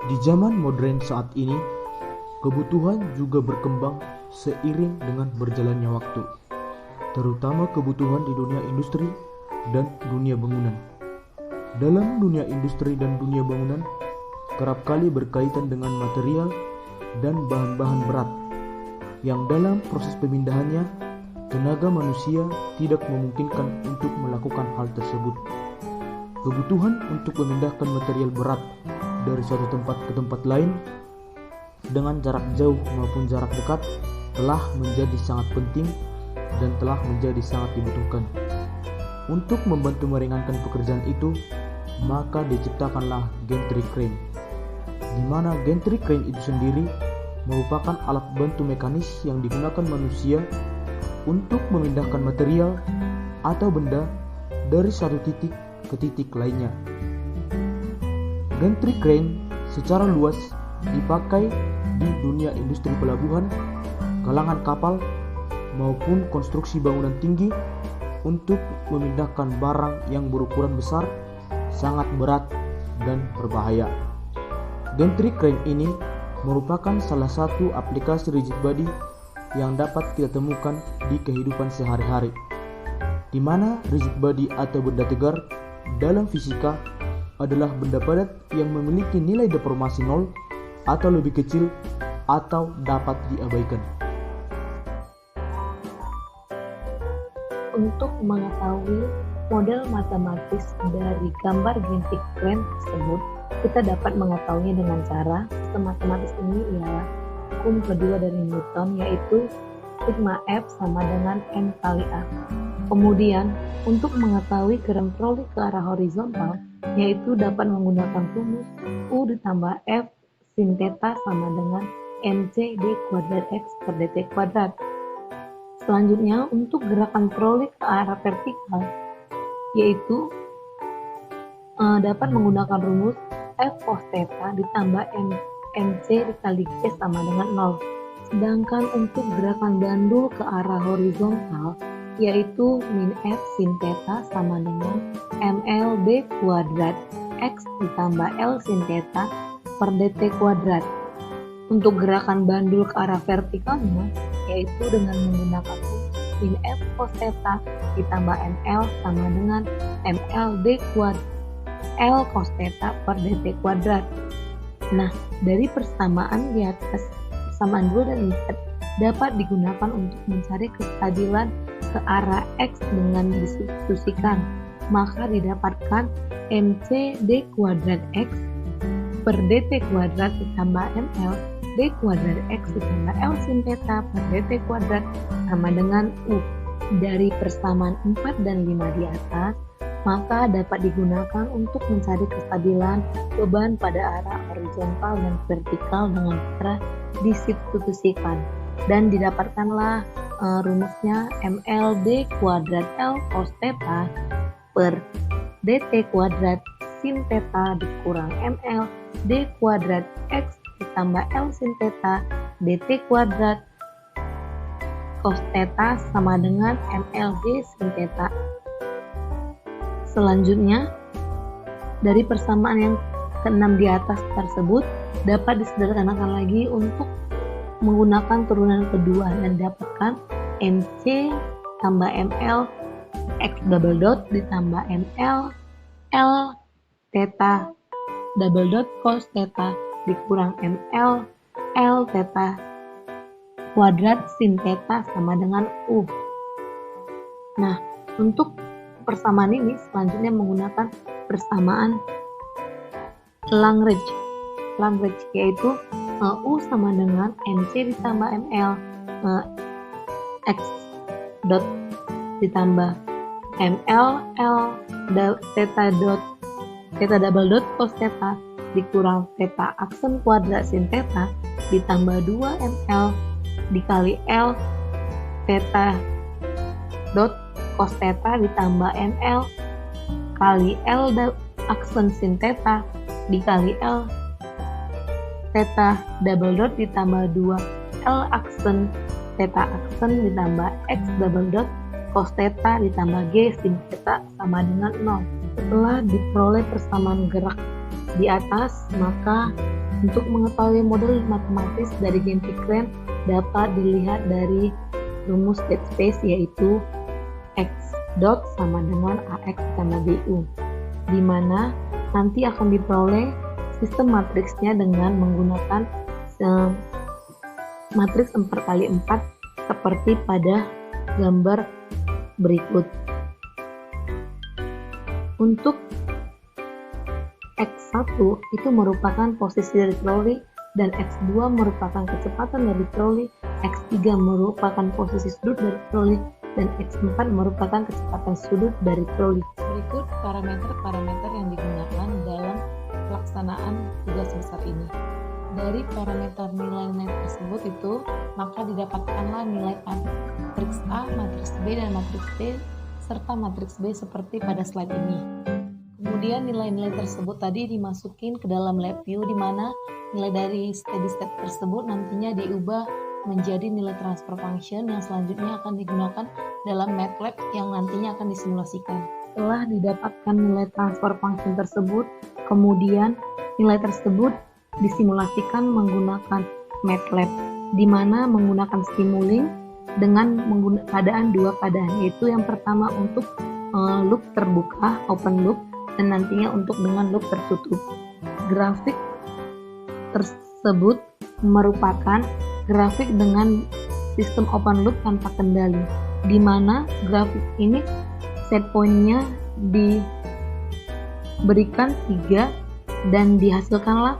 Di zaman modern saat ini, kebutuhan juga berkembang seiring dengan berjalannya waktu, terutama kebutuhan di dunia industri dan dunia bangunan. Dalam dunia industri dan dunia bangunan, kerap kali berkaitan dengan material dan bahan-bahan berat, yang dalam proses pemindahannya, tenaga manusia tidak memungkinkan untuk melakukan hal tersebut. Kebutuhan untuk memindahkan material berat dari suatu tempat ke tempat lain dengan jarak jauh maupun jarak dekat telah menjadi sangat penting dan telah menjadi sangat dibutuhkan. Untuk membantu meringankan pekerjaan itu, maka diciptakanlah gantry crane, di mana gantry crane itu sendiri merupakan alat bantu mekanis yang digunakan manusia untuk memindahkan material atau benda dari satu titik ke titik lainnya. Gantry crane secara luas dipakai di dunia industri pelabuhan, galangan kapal, maupun konstruksi bangunan tinggi untuk memindahkan barang yang berukuran besar, sangat berat, dan berbahaya. Gantry crane ini merupakan salah satu aplikasi rigid body yang dapat kita temukan di kehidupan sehari-hari, di mana rigid body atau benda tegar dalam fisika adalah benda padat yang memiliki nilai deformasi 0 atau lebih kecil atau dapat diabaikan. Untuk mengetahui model matematis dari gambar gantry crane tersebut, kita dapat mengetahuinya dengan cara sistem matematis ini ialah hukum kedua dari Newton, yaitu sigma F sama dengan N kali A. Kemudian, untuk mengetahui gerakan prolik ke arah horizontal, yaitu dapat menggunakan rumus U ditambah F sin theta sama dengan MC D kuadrat X per dt kuadrat. Selanjutnya, untuk gerakan prolik ke arah vertikal, yaitu dapat menggunakan rumus F cos theta ditambah MC dikali G sama dengan 0. Sedangkan untuk gerakan bandul ke arah horizontal, yaitu min F sin theta sama dengan ML D kuadrat X ditambah L sin theta per dt kuadrat. Untuk gerakan bandul ke arah vertikalnya, yaitu dengan menggunakan min F cos theta ditambah ML sama dengan ML D kuadrat L cos theta per dt kuadrat. Nah, dari persamaan di atas, persamaan 2 dan 4 dapat digunakan untuk mencari kestabilan ke arah X dengan disubstitusikan, maka didapatkan MC D kuadrat X per dt kuadrat ditambah ML D kuadrat X ditambah L sin theta per dt kuadrat sama dengan U. Dari persamaan 4 dan 5 di atas, maka dapat digunakan untuk mencari kestabilan beban pada arah horizontal dan vertikal dengan cara disubstitusikan, dan didapatkanlah rumusnya MLD kuadrat L cos theta per dt kuadrat sin theta dikurang ML D kuadrat X ditambah L sin theta dt kuadrat cos theta sama dengan MLD sin theta. Selanjutnya, dari persamaan yang ke-6 di atas tersebut dapat disederhanakan lagi untuk menggunakan turunan kedua dan dapatkan MC tambah ML X double dot ditambah ML L theta double dot cos theta dikurang ML L theta kuadrat sin theta sama dengan U. Nah, untuk persamaan ini selanjutnya menggunakan persamaan Lagrange, yaitu U sama dengan MC ditambah ML X dot ditambah ML L theta double dot cos theta dikurang theta aksen kuadrat sin theta ditambah 2 ML dikali L theta dot cos theta ditambah ML kali L aksen sin theta dikali L theta double dot ditambah 2 L aksen theta aksen ditambah X double dot cos theta ditambah G sin theta sama dengan 0. Setelah diperoleh persamaan gerak di atas, maka untuk mengetahui model matematis dari Gentigren dapat dilihat dari rumus state space, yaitu X dot sama dengan AX ditambah BU, di mana nanti akan diperoleh sistem matriksnya dengan menggunakan matriks 4x4 seperti pada gambar berikut. Untuk X1 itu merupakan posisi dari troli dan X2 merupakan kecepatan dari troli, X3 merupakan posisi sudut dari troli, dan X4 merupakan kecepatan sudut dari troli. Berikut parameter-parameter yang digunakan dalam pelaksanaan tugas besar ini. Dari parameter nilai-nilai tersebut itu, maka didapatkanlah nilai matriks A, matriks B, dan matriks C, serta matriks B seperti pada slide ini. Kemudian nilai-nilai tersebut tadi dimasukin ke dalam LabVIEW, di mana nilai dari steady state tersebut nantinya diubah menjadi nilai transfer function yang selanjutnya akan digunakan dalam MATLAB yang nantinya akan disimulasikan. Setelah didapatkan nilai transfer function tersebut, kemudian nilai tersebut disimulasikan menggunakan MATLAB, di mana menggunakan Simulink dengan keadaan dua keadaan, yaitu yang pertama untuk loop terbuka, open loop, dan nantinya untuk dengan loop tertutup. Grafik tersebut merupakan grafik dengan sistem open loop tanpa kendali, di mana grafik ini set point-nya diberikan 3 dan dihasilkanlah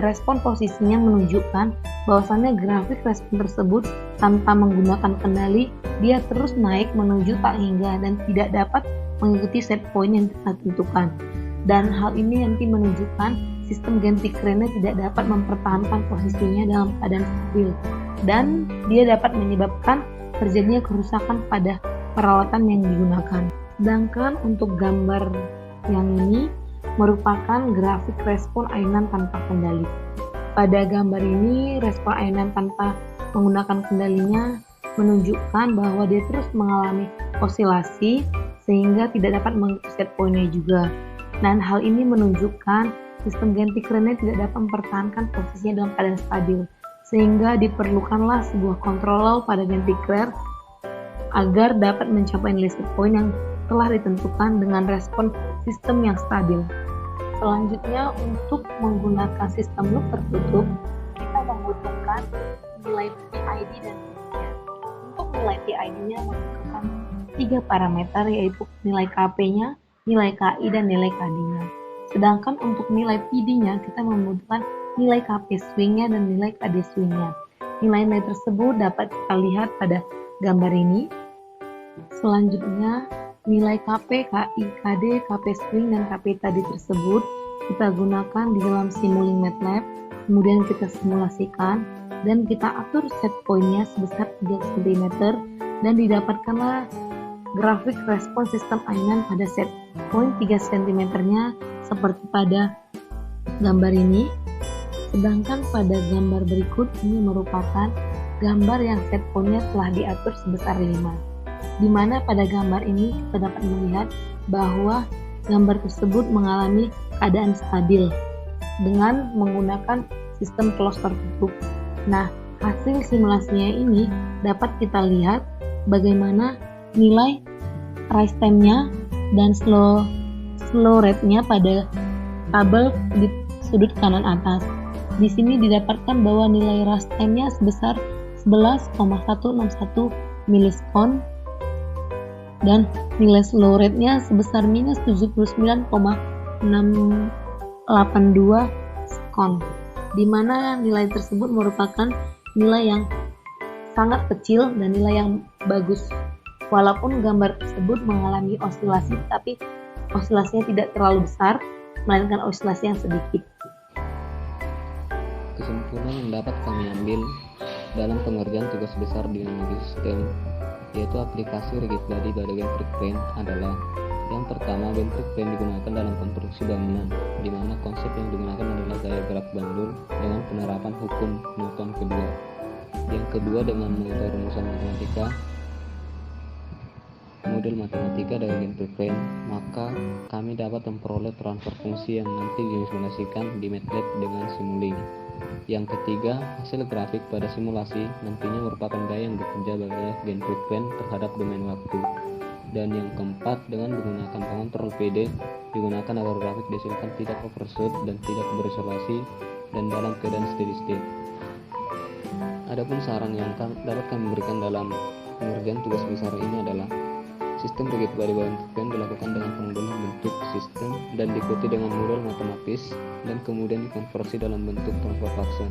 respon posisinya menunjukkan bahwasannya grafik respon tersebut tanpa menggunakan kendali dia terus naik menuju tak hingga dan tidak dapat mengikuti set point yang kita tentukan. Dan hal ini nanti menunjukkan sistem Gentigren tidak dapat mempertahankan posisinya dalam keadaan stabil dan dia dapat menyebabkan terjadinya kerusakan pada peralatan yang digunakan. Sedangkan untuk gambar yang ini merupakan grafik respon ayunan tanpa kendali. Pada gambar ini respon ayunan tanpa menggunakan kendalinya menunjukkan bahwa dia terus mengalami osilasi sehingga tidak dapat mengikuti set point-nya juga. Dan hal ini menunjukkan sistem Gentigren tidak dapat mempertahankan posisinya dalam keadaan stabil, sehingga diperlukanlah sebuah kontrol pada Gentigren agar dapat mencapai nilai set point yang telah ditentukan dengan respon sistem yang stabil. Selanjutnya, untuk menggunakan sistem loop tertutup, kita membutuhkan nilai PID dan PD-nya. Untuk nilai PID-nya membutuhkan 3 parameter, yaitu nilai KP-nya, nilai KI, dan nilai KD-nya. Sedangkan untuk nilai PD-nya, kita membutuhkan nilai KP swing-nya dan nilai KD swing-nya. Nilai-nilai tersebut dapat kita lihat pada gambar ini. Selanjutnya, nilai KP, KI, KD, KP swing, dan KP tadi tersebut kita gunakan di dalam Simulink MATLAB, kemudian kita simulasikan dan kita atur set point-nya sebesar 3 cm dan didapatkanlah grafik respon sistem ayunan pada set point 3 cm-nya seperti pada gambar ini. Sedangkan pada gambar berikut ini merupakan gambar yang set point-nya telah diatur sebesar 5. Di mana pada gambar ini kita dapat melihat bahwa gambar tersebut mengalami keadaan stabil dengan menggunakan sistem close tertutup. Nah, hasil simulasinya ini dapat kita lihat bagaimana nilai rise time-nya dan slow rate-nya pada tabel di sudut kanan atas. Di sini didapatkan bahwa nilai rise time-nya sebesar 11,161 milisekon dan nilai slow rate-nya sebesar minus 79,682 sekon, di mana nilai tersebut merupakan nilai yang sangat kecil dan nilai yang bagus. Walaupun gambar tersebut mengalami osilasi, tapi osilasinya tidak terlalu besar, melainkan osilasi yang sedikit. Kesimpulan yang dapat kami ambil dalam pengerjaan tugas besar dinamika sistem yaitu aplikasi rigid body pada Gentigren adalah: yang pertama, Gentigren digunakan dalam konstruksi bangunan, di mana konsep yang digunakan adalah gaya gerak bandul dengan penerapan hukum Newton kedua. Yang kedua, dengan mengubah rumusan matematika model matematika dari game preprint, maka kami dapat memperoleh transfer fungsi yang nanti disimulasikan di MATLAB dengan Simulink. Yang ketiga, hasil grafik pada simulasi nantinya merupakan gaya yang bekerja pada game preprint terhadap domain waktu. Dan yang keempat, dengan menggunakan pengontrol PD digunakan agar grafik dihasilkan tidak overshoot dan tidak berisolasi dan dalam keadaan steady state. Adapun saran yang dapat kami berikan dalam pengerjaan tugas besar ini adalah sistem rigid body bound preprint dilakukan dengan penggunaan bentuk sistem dan diikuti dengan model matematis dan kemudian dikonversi dalam bentuk transfer function.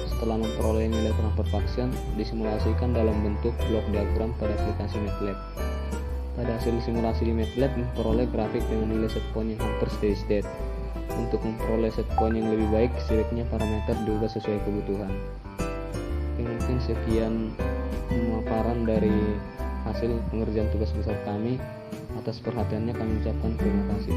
Setelah memperoleh nilai transfer function, disimulasikan dalam bentuk blok diagram pada aplikasi MATLAB. Pada hasil simulasi di MATLAB memperoleh grafik dengan nilai set point yang hampir steady state. Untuk memperoleh set point yang lebih baik, sebaiknya parameter diubah sesuai kebutuhan. Mungkin sekian pemaparan dari hasil pengerjaan tugas besar kami. Atas perhatiannya kami ucapkan terima kasih.